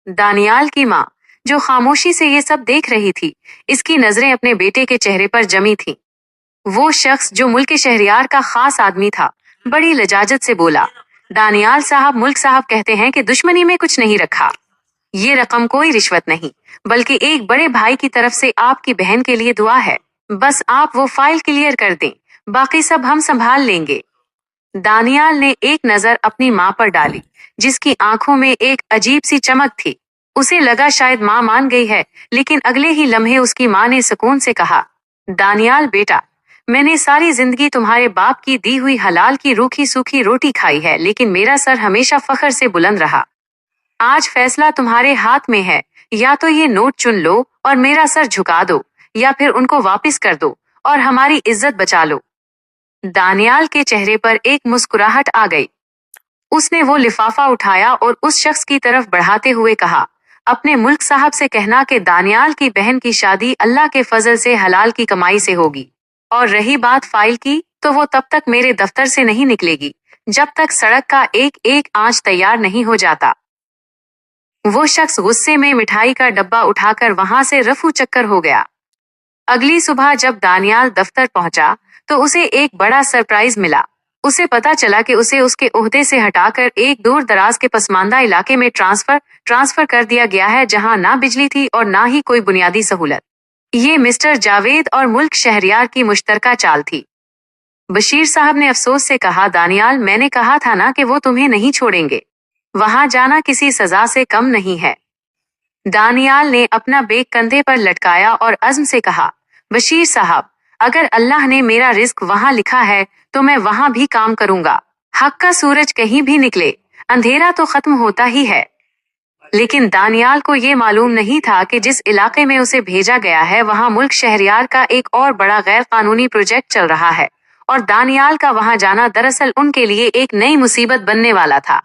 दानियाल की माँ, जो खामोशी से ये सब देख रही थी, इसकी नजरें अपने बेटे के चेहरे पर जमी थीं। वो शख्स जो मुल्क शहरियार का खास आदमी था, बड़ी लजाजत से बोला, दानियाल साहब, मुल्क साहब कहते हैं कि दुश्मनी में कुछ नहीं रखा। ये रकम कोई रिश्वत नहीं, बल्कि एक बड़े भाई की तरफ से आपकी बहन के लिए दुआ है। बस आप वो फाइल क्लियर कर दें, बाकी सब हम संभाल लेंगे। दानियाल ने एक नजर अपनी माँ पर डाली, जिसकी आंखों में एक अजीब सी चमक थी। उसे लगा शायद माँ मान गई है, लेकिन अगले ही लम्हे उसकी माँ ने सुकून से कहा, दानियाल बेटा, मैंने सारी जिंदगी तुम्हारे बाप की दी हुई हलाल की रूखी सूखी रोटी खाई है, लेकिन मेरा सर हमेशा फख्र से बुलंद रहा। आज फैसला तुम्हारे हाथ में है, या तो ये नोट चुन लो और मेरा सर झुका दो, या फिर उनको वापस कर दो और हमारी इज्जत बचा लो। दानियाल के चेहरे पर एक मुस्कुराहट आ गई। उसने वो लिफाफा उठाया और उस शख्स की तरफ बढ़ाते हुए कहा, अपने मुल्क साहब से कहना कि दानियाल की बहन की शादी अल्लाह के फजल से हलाल की कमाई से होगी। और रही बात फाइल की, तो वो तब तक मेरे दफ्तर से नहीं निकलेगी जब तक सड़क का एक एक आंच तैयार नहीं हो जाता। वो शख्स गुस्से में मिठाई का डब्बा उठाकर वहां से रफू चक्कर हो गया। अगली सुबह जब दानियाल दफ्तर पहुंचा, तो उसे एक बड़ा सरप्राइज मिला। उसे पता चला कि उसे उसके ओहदे से हटाकर एक दूर दराज के पसमानदा इलाके में ट्रांसफर कर दिया गया है, जहां ना बिजली थी और ना ही कोई बुनियादी सहूलत। ये मिस्टर जावेद और मुल्क शहरियार की मुश्तरका चाल थी। बशीर साहब ने अफसोस से कहा, दानियाल, मैंने कहा था ना कि वो तुम्हें नहीं छोड़ेंगे। वहां जाना किसी सजा से कम नहीं है। दानियाल ने अपना बैग कंधे पर लटकाया और अज़्म से कहा, बशीर साहब, अगर अल्लाह ने मेरा रिस्क वहां लिखा है तो मैं वहां भी काम करूंगा। हक का सूरज कहीं भी निकले, अंधेरा तो खत्म होता ही है। लेकिन दानियाल को ये मालूम नहीं था कि जिस इलाके में उसे भेजा गया है, वहां मुल्क शहरियार का एक और बड़ा गैर कानूनी प्रोजेक्ट चल रहा है, और दानियाल का वहां जाना दरअसल उनके लिए एक नई मुसीबत बनने वाला था।